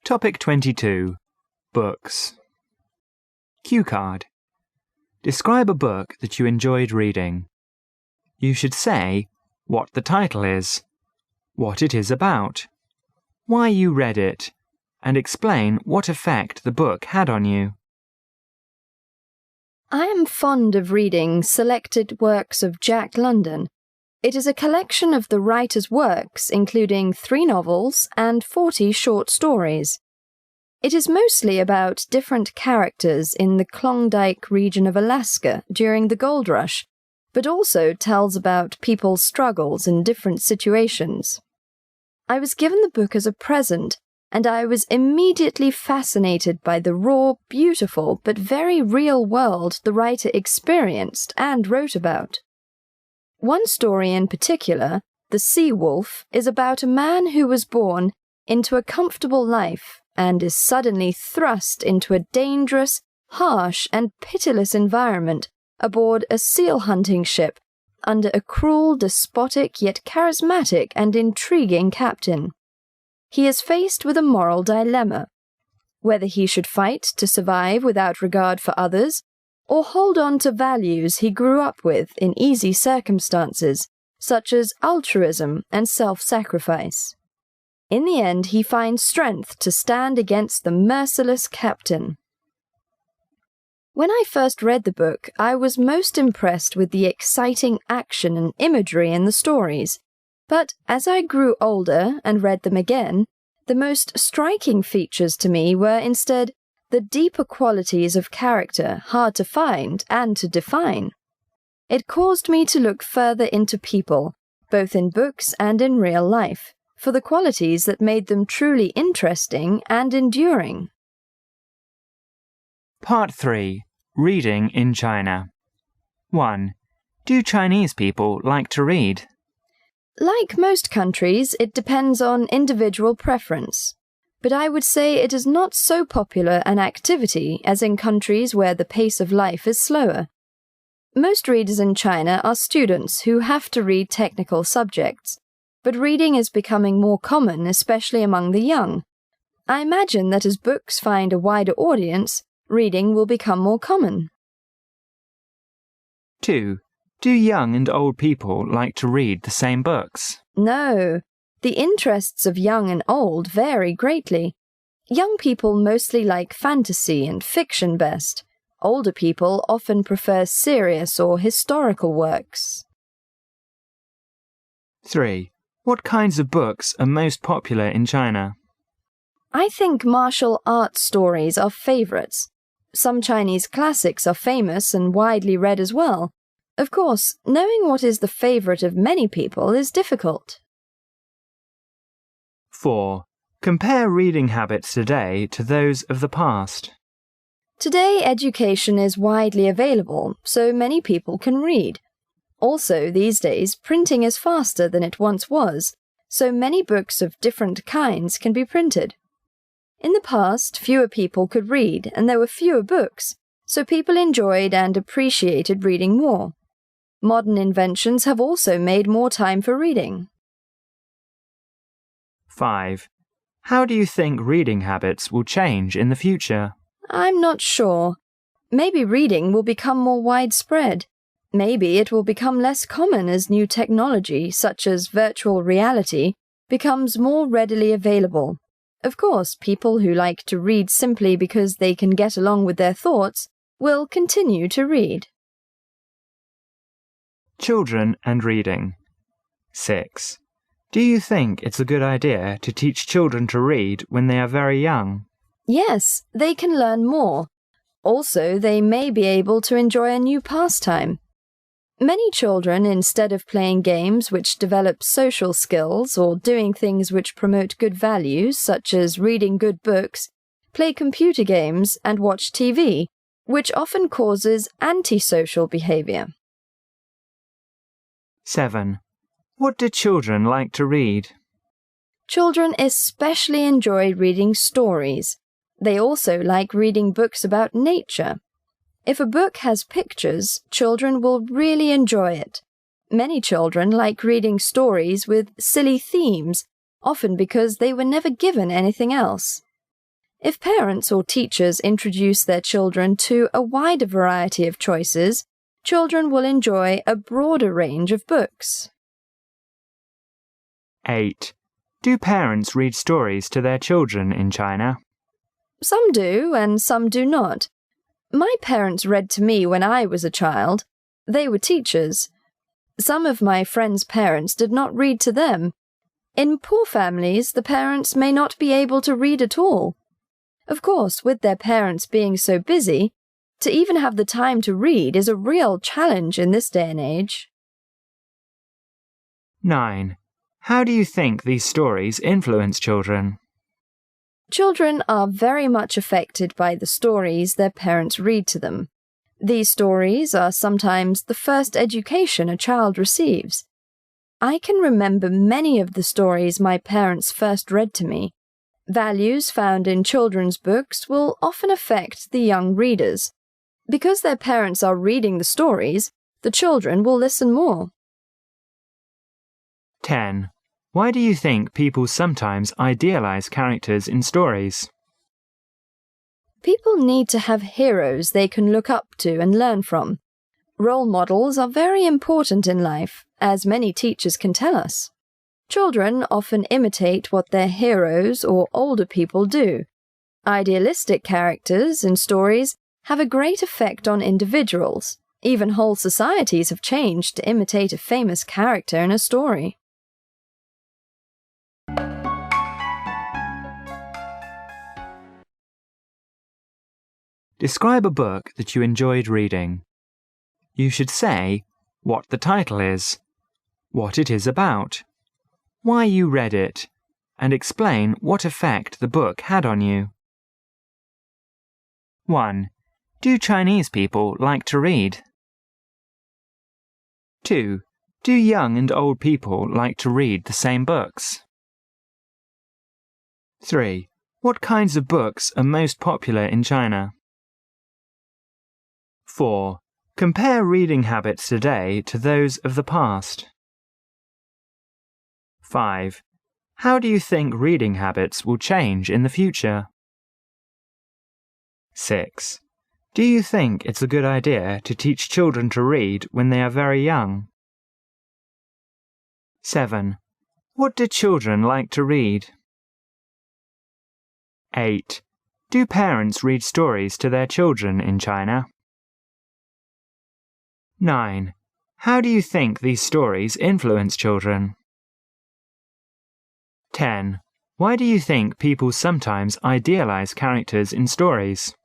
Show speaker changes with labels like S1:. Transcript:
S1: Topic 22. Books. Cue card. Describe a book that you enjoyed reading. You should say what the title is, what it is about, why you read it, and explain what effect the book had on you.
S2: I am fond of reading selected works of Jack London. It is a collection of the writer's works, including 3 novels and 40 short stories. It is mostly about different characters in the Klondike region of Alaska during the gold rush, but also tells about people's struggles in different situations. I was given the book as a present, and I was immediately fascinated by the raw, beautiful, but very real world the writer experienced and wrote about. One story in particular, The Sea Wolf, is about a man who was born into a comfortable life and is suddenly thrust into a dangerous, harsh, and pitiless environment aboard a seal hunting ship under a cruel, despotic, yet charismatic and intriguing captain. He is faced with a moral dilemma, whether he should fight to survive without regard for others, or hold on to values he grew up with in easy circumstances, such as altruism and self-sacrifice. In the end, he finds strength to stand against the merciless captain. When I first read the book, I was most impressed with the exciting action and imagery in the stories. But as I grew older and read them again, the most striking features to me were instead the deeper qualities of character hard to find and to define. It caused me to look further into people, both in books and in real life, for the qualities that made them truly interesting and enduring.
S1: Part 3. Reading in China. 1. Do Chinese people like to read?
S2: Like most countries, it depends on individual preference. But I would say it is not so popular an activity as in countries where the pace of life is slower. Most readers in China are students who have to read technical subjects, but reading is becoming more common, especially among the young. I imagine that as books find a wider audience, reading will become more common.
S1: 2. Do young and old people like to read the same books?
S2: No. The interests of young and old vary greatly. Young people mostly like fantasy and fiction best. Older people often prefer serious or historical works.
S1: 3. What kinds of books are most popular in China?
S2: I think martial arts stories are favorites. Some Chinese classics are famous and widely read as well. Of course, knowing what is the favorite of many people is difficult.
S1: 4. Compare reading habits today to those of the past.
S2: Today, education is widely available, so many people can read. Also, these days, printing is faster than it once was, so many books of different kinds can be printed. In the past, fewer people could read, and there were fewer books, so people enjoyed and appreciated reading more. Modern inventions have also made more time for reading.
S1: 5. How do you think reading habits will change in the future?
S2: I'm not sure. Maybe reading will become more widespread. Maybe it will become less common as new technology, such as virtual reality, becomes more readily available. Of course, people who like to read simply because they can get along with their thoughts will continue to read.
S1: Children and reading. 6. Do you think it's a good idea to teach children to read when they are very young?
S2: Yes, they can learn more. Also, they may be able to enjoy a new pastime. Many children, instead of playing games which develop social skills or doing things which promote good values, such as reading good books, play computer games and watch TV, which often causes antisocial behavior.
S1: 7. What do children like to read?
S2: Children especially enjoy reading stories. They also like reading books about nature. If a book has pictures, children will really enjoy it. Many children like reading stories with silly themes, often because they were never given anything else. If parents or teachers introduce their children to a wider variety of choices, children will enjoy a broader range of books.
S1: 8. Do parents read stories to their children in China?
S2: Some do and some do not. My parents read to me when I was a child. They were teachers. Some of my friends' parents did not read to them. In poor families, the parents may not be able to read at all. Of course, with their parents being so busy, to even have the time to read is a real challenge in this day and age.
S1: 9. How do you think these stories influence children?
S2: Children are very much affected by the stories their parents read to them. These stories are sometimes the first education a child receives. I can remember many of the stories my parents first read to me. Values found in children's books will often affect the young readers. Because their parents are reading the stories, the children will listen more.
S1: 10. Why do you think people sometimes idealize characters in stories?
S2: People need to have heroes they can look up to and learn from. Role models are very important in life, as many teachers can tell us. Children often imitate what their heroes or older people do. Idealistic characters in stories have a great effect on individuals. Even whole societies have changed to imitate a famous character in a story.
S1: Describe a book that you enjoyed reading. You should say what the title is, what it is about, why you read it, and explain what effect the book had on you. 1. Do Chinese people like to read? 2. Do young and old people like to read the same books? 3. What kinds of books are most popular in China? 4. Compare reading habits today to those of the past. 5. How do you think reading habits will change in the future? 6. Do you think it's a good idea to teach children to read when they are very young? 7. What do children like to read? 8. Do parents read stories to their children in China? 9. How do you think these stories influence children? 10. Why do you think people sometimes idealize characters in stories?